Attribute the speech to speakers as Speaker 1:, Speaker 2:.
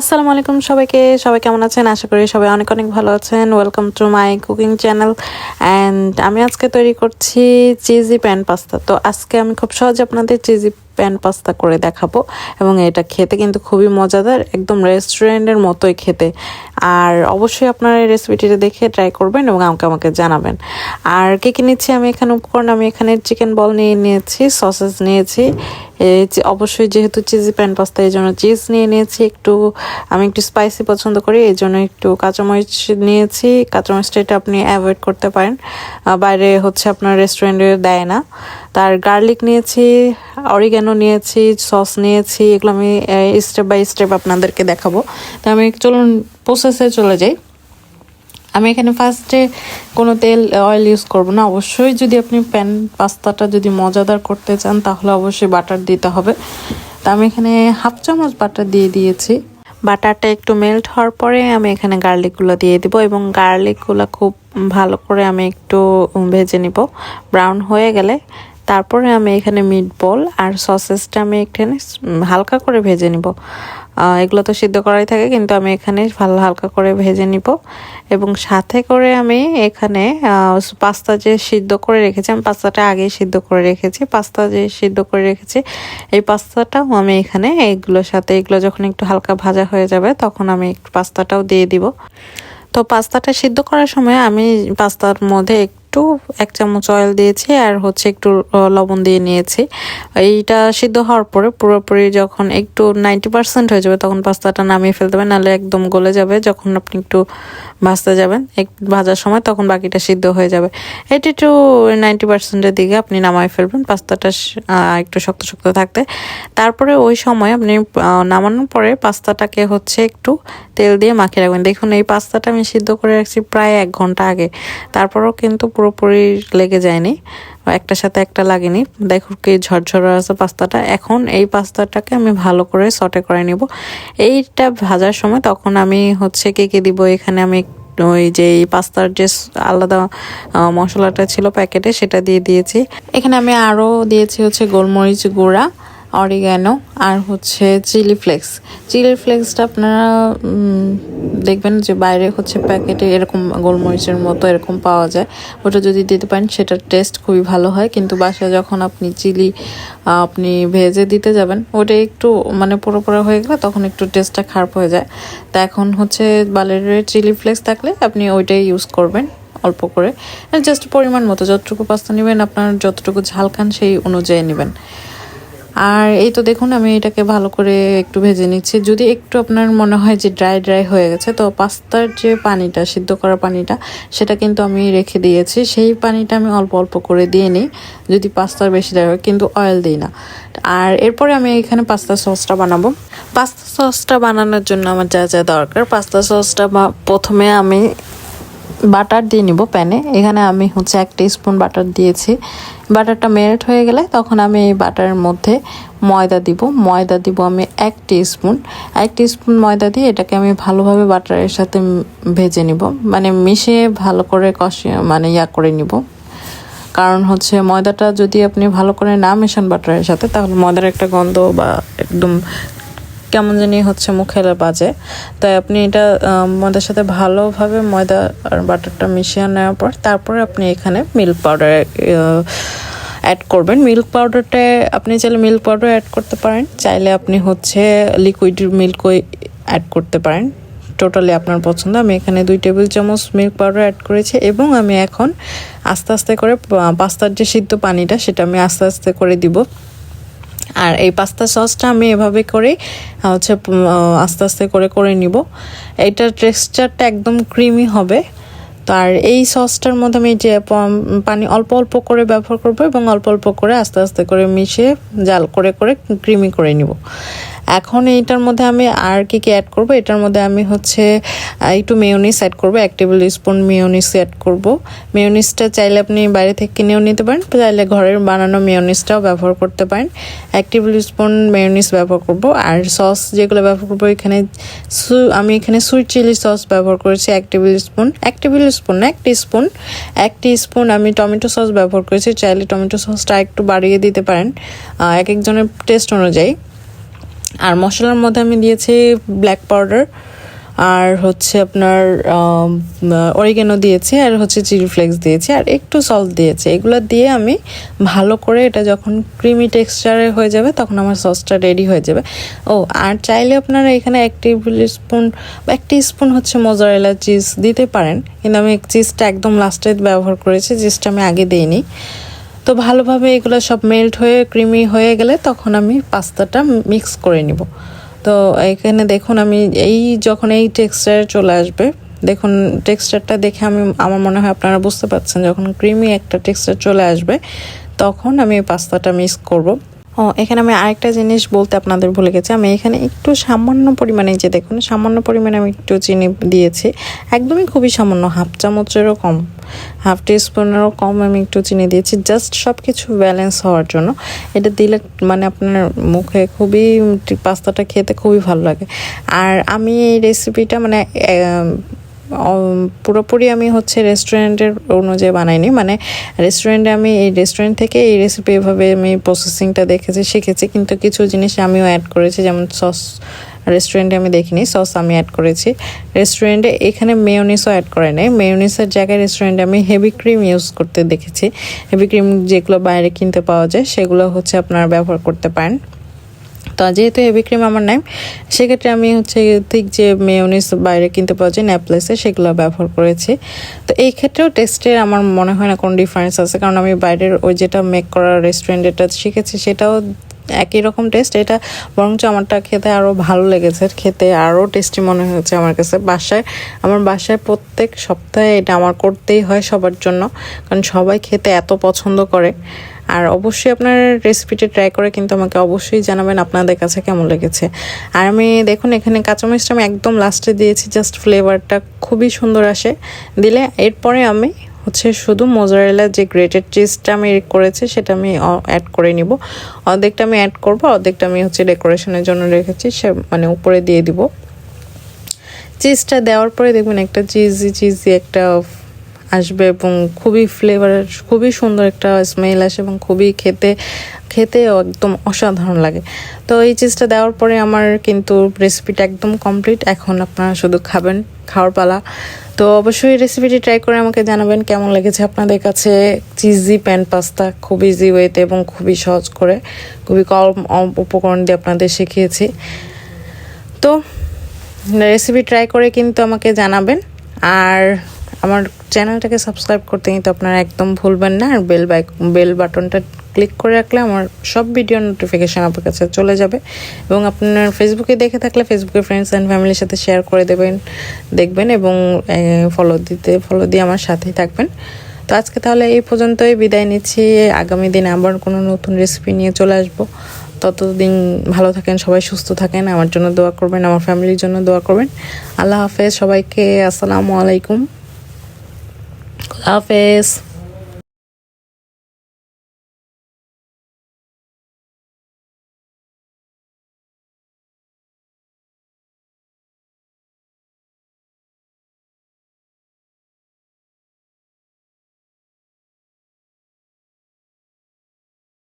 Speaker 1: আসসালামু আলাইকুম সবাইকে। সবাই কেমন আছেন? আশা করি সবাই অনেক অনেক ভালো আছেন। Welcome to my cooking channel. And আমি আজকে তৈরি করছি চিজি প্যান পাস্তা। তো আজকে আমি খুব সহজে আপনাদের চিজি প্যান পাস্তা করে দেখাবো, এবং এটা খেতে কিন্তু খুবই মজাদার, একদম রেস্টুরেন্টের মতোই খেতে। আর অবশ্যই আপনারা এই রেসিপিটিটা দেখে ট্রাই করবেন এবং আমাকে জানাবেন। আর কে কী নিচ্ছি আমি এখানে উপকরণ, আমি এখানে চিকেন বল নিয়ে নিয়েছি, সসেস নিয়েছি, অবশ্যই যেহেতু চিজি প্যান পাস্তা এই জন্য চিজ নিয়ে নিয়েছি, আমি একটু স্পাইসি পছন্দ করি, এই জন্য একটু কাঁচামরিচ নিয়েছি। কাঁচামরিচটা এটা আপনি অ্যাভয়েড করতে পারেন, বাইরে হচ্ছে আপনার রেস্টুরেন্টে দেয় না। তার গার্লিক নিয়েছি, অরিগ্যানো নিয়েছি, সস নিয়েছি। এগুলো আমি স্টেপ বাই স্টেপ আপনাদেরকে দেখাবো। তো আমি চলুন প্রসেসে চলে যাই। আমি এখানে ফার্স্টে কোনো তেল অয়েল ইউজ করব না। অবশ্যই যদি আপনি প্যান পাস্তাটা যদি মজাদার করতে চান তাহলে অবশ্যই বাটার দিতে হবে। তো আমি এখানে হাফ চামচ বাটার দিয়ে দিয়েছি। বাটারটা একটু মেল্ট হওয়ার পরে আমি এখানে গার্লিকগুলো দিয়ে দিব, এবং গার্লিকগুলো খুব ভালো করে আমি একটু ভেজে নিব। ব্রাউন হয়ে গেলে তারপরে আমি এখানে মিট বল আর সসেসটা আমি এখানে হালকা করে ভেজে নিব। এগুলো তো সিদ্ধ করাই থাকে, কিন্তু আমি এখানে ভালো হালকা করে ভেজে নিব। এবং সাথে করে আমি এখানে পাস্তা যে সিদ্ধ করে রেখেছি, আমি পাস্তাটা আগেই সিদ্ধ করে রেখেছি, এই পাস্তাটাও আমি এখানে এগুলোর সাথে, এগুলো যখন একটু হালকা ভাজা হয়ে যাবে তখন আমি একটু পাস্তাটাও দিয়ে দিব। তো পাস্তাটা সিদ্ধ করার সময় আমি পাস্তার মধ্যে একটু 1 চামচ অয়েল দিয়েছি, আর হচ্ছে একটু লবণ দিয়ে নিয়েছি। এইটা সিদ্ধ হওয়ার পরে পুরোপুরি যখন একটু 90% হয়ে যাবে তখন পাস্তাটা নামিয়ে ফেলতে হবে, নাহলে একদম গলে যাবে। যখন আপনি একটু ভাজতে যাবেন, একটু ভাজার সময়, তখন বাকিটা সিদ্ধ হয়ে যাবে। এটি একটু 90%-এর দিকে আপনি নামাই ফেলবেন, পাস্তাটা একটু শক্ত শক্ত থাকতে। তারপরে ওই সময় আপনি নামানোর পরে পাস্তাটাকে হচ্ছে একটু তেল দিয়ে মাখিয়ে রাখবেন। দেখুন এই পাস্তাটা আমি সিদ্ধ করে রাখছি প্রায় 1 ঘন্টা আগে, তারপরেও কিন্তু পুরোপুরি লেগে যায়নি, একটার সাথে একটা লাগেনি। দেখো কি ঝরঝরা আছে পাস্তাটা। এখন এই পাস্তাটাকে আমি ভালো করে সটে করে নিব। এইটা ভাজার সময় তখন আমি হচ্ছে কি দিব, এখানে আমি ওই যে এই পাস্তার যে আলাদা মশলাটা ছিল প্যাকেটে সেটা দিয়ে দিয়েছি। এখানে আমি আরও দিয়েছি হচ্ছে গোলমরিচ গুঁড়া, অরিগ্যানো, আর হচ্ছে চিলি ফ্লেক্সটা আপনারা দেখবেন যে বাইরে হচ্ছে প্যাকেটে এরকম গোলমরিচের মতো এরকম পাওয়া যায়, ওটা যদি দিতে পারেন সেটার টেস্ট খুবই ভালো হয়। কিন্তু বাসায় যখন আপনি ভেজে দিতে যাবেন, ওটা একটু মানে পুরো হয়ে গেলে তখন একটু টেস্টটা খারাপ হয়ে যায়। তা এখন হচ্ছে বালের চিলি ফ্লেক্স থাকলে আপনি ওইটাই ইউজ করবেন, অল্প করে, জাস্ট পরিমাণ মতো, যতটুকু পাস্তা নেবেন আপনার যতটুকু ঝাল খান সেই অনুযায়ী নেবেন। আর এই তো দেখুন আমি এটাকে ভালো করে একটু ভেজে নিচ্ছি। যদি একটু আপনার মনে হয় যে ড্রাই হয়ে গেছে, তো পাস্তার যে পানিটা, সিদ্ধ করা পানিটা, সেটা কিন্তু আমি রেখে দিয়েছি, সেই পানিটা আমি অল্প করে দিয়ে নিই যদি পাস্তার বেশি ড্রাই হয়, কিন্তু অয়েল দিই না। আর এরপরে আমি এখানে পাস্তা সসটা বানাবো। পাস্তা সসটা বানানোর জন্য আমার যা যা দরকার, পাস্তা সসটা প্রথমে আমি বাটার দিয়ে নিব প্যানে। এখানে আমি হচ্ছে 1 টিস্পুন বাটার দিয়েছি। বাটারটা মেল্ট হয়ে গেলে তখন আমি এই বাটারের মধ্যে ময়দা দিব আমি 1 টিস্পুন ময়দা দিয়ে এটাকে আমি ভালোভাবে বাটারের সাথে ভেজে নিব, মানে মিশিয়ে ভালো করে কষিয়ে করে নিব। কারণ হচ্ছে ময়দাটা যদি আপনি ভালো করে না মেশান বাটারের সাথে, তাহলে ময়দার একটা গন্ধ বা একদম কেমন জানি হচ্ছে মুখে বাজে। তাই আপনি এটা ময়দার সাথে ভালোভাবে ময়দা আর বাটারটা মিশিয়ে নেওয়ার পর তারপরে আপনি এখানে মিল্ক পাউডার অ্যাড করবেন। মিল্ক পাউডারটা আপনি চাইলে মিল্ক পাউডার অ্যাড করতে পারেন, চাইলে আপনি হচ্ছে লিকুইড মিল্কও অ্যাড করতে পারেন, টোটালি আপনার পছন্দ। আমি এখানে 2 টেবিল চামচ মিল্ক পাউডার অ্যাড করেছি, এবং আমি এখন আস্তে করে পাস্তার যে সিদ্ধ পানিটা সেটা আমি আস্তে করে দিব। আর এই পাস্তা সসটা আমি এভাবে করে হচ্ছে আস্তে করে নিব। এইটার টেক্সচারটা একদম ক্রিমি হবে। তো আর এই সসটার মধ্যে আমি যে পানি অল্প করে ব্যবহার করব, এবং অল্প করে আস্তে করে মিশিয়ে জাল করে ক্রিমি করে নিব। এখন এইটার মধ্যে আমি আর কি অ্যাড করব, এটার মধ্যে আমি হচ্ছে একটু মেয়োনিজ অ্যাড করব, 1 টেবিল স্পুন মেয়োনিজ অ্যাড করব। মেয়োনিজটা চাইলে আপনি বাইরে থেকে কিনেও নিতে পারেন, চাইলে ঘরের বানানো মেয়োনিজটাও ব্যবহার করতে পারেন। 1 টেবিল স্পুন মেয়োনিজ ব্যবহার করব। আর সস যেগুলো ব্যবহার করব, আমি এখানে সুইট চিলি সস ব্যবহার করেছি 1 টিস্পুন। আমি টমেটো সস ব্যবহার করেছি, চাইলে টমেটো সসটা একটু বাড়িয়ে দিতে পারেন এক একজনের টেস্ট অনুযায়ী। আর মশলার মধ্যে আমি দিয়েছি ব্ল্যাক পাউডার, আর হচ্ছে আপনার অরিগানো দিয়েছি, আর হচ্ছে চিলি ফ্লেক্স দিয়েছি, আর একটু সল্ট দিয়েছি। এগুলো দিয়ে আমি ভালো করে এটা যখন ক্রিমি টেক্সচারে হয়ে যাবে তখন আমার সসটা রেডি হয়ে যাবে। ও আর চাইলে আপনারা এখানে 1 টেবিল স্পুন বা 1 টিস্পুন হচ্ছে মোজারেলা চিজ দিতে পারেন, কিন্তু আমি চিজটা একদম লাস্টে ব্যবহার করেছি, চিজটা আমি আগে দিইনি। তো ভালোভাবে এগুলো সব মেল্ট হয়ে ক্রিমি হয়ে গেলে তখন আমি পাস্তাটা মিক্স করে নিব। তো এখানে দেখুন আমি যখন এই টেক্সচারে চলে আসবে, দেখুন টেক্সচারটা দেখে আমার মনে হয় আপনারা বুঝতে পারছেন, যখন ক্রিমি একটা টেক্সচার চলে আসবে তখন আমি পাস্তাটা মিক্স করব। এখানে আমি আরেকটা জিনিস বলতে আপনাদের ভুলে গেছি, আমি এখানে একটু সামান্য পরিমাণে, যে দেখুন সামান্য পরিমাণে আমি একটু চিনি দিয়েছি, একদমই খুবই সামান্য, হাফ চামচেরও কম, হাফ টিস্পুনেরও কম আমি একটু চিনি দিয়েছি, জাস্ট সব কিছু ব্যালেন্স হওয়ার জন্য। এটা দিলে মানে আপনার মুখে খুবই পাস্তাটা খেতে খুবই ভালো লাগে। আর আমি এই রেসিপিটা মানে পুরোপুরি আমি হচ্ছে রেস্টুরেন্টের অনুযায়ী বানাইনি, মানে রেস্টুরেন্টে আমি এই রেস্টুরেন্ট থেকে এই রেসিপি এভাবে আমি প্রসেসিংটা দেখেছি শিখেছি, কিন্তু কিছু জিনিস আমিও অ্যাড করেছি, যেমন সস রেস্টুরেন্টে আমি দেখিনি, সস আমি অ্যাড করেছি রেস্টুরেন্টে। এখানে মেয়োনিসও অ্যাড করে নেই, মেয়োনিসের জায়গায় রেস্টুরেন্টে আমি হেভি ক্রিম ইউজ করতে দেখেছি। হেভি ক্রিম যেগুলো বাইরে কিনতে পাওয়া যায় সেগুলো হচ্ছে আপনারা ব্যবহার করতে পারেন। তো যেহেতু হেভি ক্রিম আমার নাই, সেক্ষেত্রে আমি হচ্ছে ঠিক যে মেয়োনিজ বাইরে কিনতে পাওয়া যায় ন্যাপলেসে, সেগুলো ব্যবহার করেছি। তো এই ক্ষেত্রেও টেস্টের আমার মনে হয় না কোনো ডিফারেন্স আছে, কারণ আমি বাইরের ওই যেটা মেক করা রেস্টুরেন্ট এটা শিখেছি সেটাও একই রকম টেস্ট, এটা বরঞ্চ আমারটা খেতে আরও ভালো লেগেছে, খেতে আরও টেস্টি মনে হয়েছে আমার কাছে। আমার বাসায় প্রত্যেক সপ্তাহে এটা আমার করতেই হয় সবার জন্য, কারণ সবাই খেতে এত পছন্দ করে। আর অবশ্যই আপনার রেসিপিটা ট্রাই করে কিন্তু আমাকে অবশ্যই জানাবেন আপনাদের কাছে কেমন লেগেছে। আর আমি দেখুন এখানে কাঁচামরিচটা আমি একদম লাস্টে দিয়েছি, জাস্ট ফ্লেভারটা খুবই সুন্দর আসে দিলে। এরপরে আমি হচ্ছে শুধু মোজারেলা যে গ্রেটেড চিজটা আমি করেছি সেটা আমি অ্যাড করে নিব। অর্ধেকটা আমি অ্যাড করব, অর্ধেকটা আমি হচ্ছে ডেকোরেশনের জন্য রেখেছি, সে মানে উপরে দিয়ে দিব। চিজটা দেওয়ার পরে দেখবেন একটা চিজি একটা আসবে এবং খুবই ফ্লেভারের খুবই সুন্দর একটা স্মেল আসে এবং খুবই খেতেও একদম অসাধারণ লাগে। তো এই চিজটা দেওয়ার পরে আমার কিন্তু রেসিপিটা একদম কমপ্লিট, এখন আপনারা শুধু খাওয়ার পালা। তো অবশ্যই রেসিপিটি ট্রাই করে আমাকে জানাবেন কেমন লেগেছে আপনাদের কাছে। চিজি প্যান পাস্তা খুব ইজি ওয়েতে এবং খুবই সহজ করে, খুবই কম উপকরণ দিয়ে আপনাদের শিখিয়েছি। তো রেসিপি ট্রাই করে কিন্তু আমাকে জানাবেন, আর আমার চ্যানেলটাকে সাবস্ক্রাইব করতে কিন্তু আপনারা একদম ভুলবেন না। আর বেল বাটনটা ক্লিক করে রাখলে আমার সব ভিডিও নোটিফিকেশান আপনার কাছে চলে যাবে, এবং আপনার ফেসবুকে দেখে থাকলে ফেসবুকে ফ্রেন্ডস অ্যান্ড ফ্যামিলির সাথে শেয়ার করে দেখবেন এবং ফলো দিয়ে আমার সাথেই থাকবেন। তো আজকে তাহলে এই পর্যন্তই বিদায় নিচ্ছি, আগামী দিনে আবার কোনো নতুন রেসিপি নিয়ে চলে আসবো। ততদিন ভালো থাকেন সবাই, সুস্থ থাকেন, আমার জন্য দোয়া করবেন, আমার ফ্যামিলির জন্য দোয়া করবেন। আল্লাহ হাফেজ সবাইকে, আসসালামু আলাইকুম, আল্লাহ হাফেজ।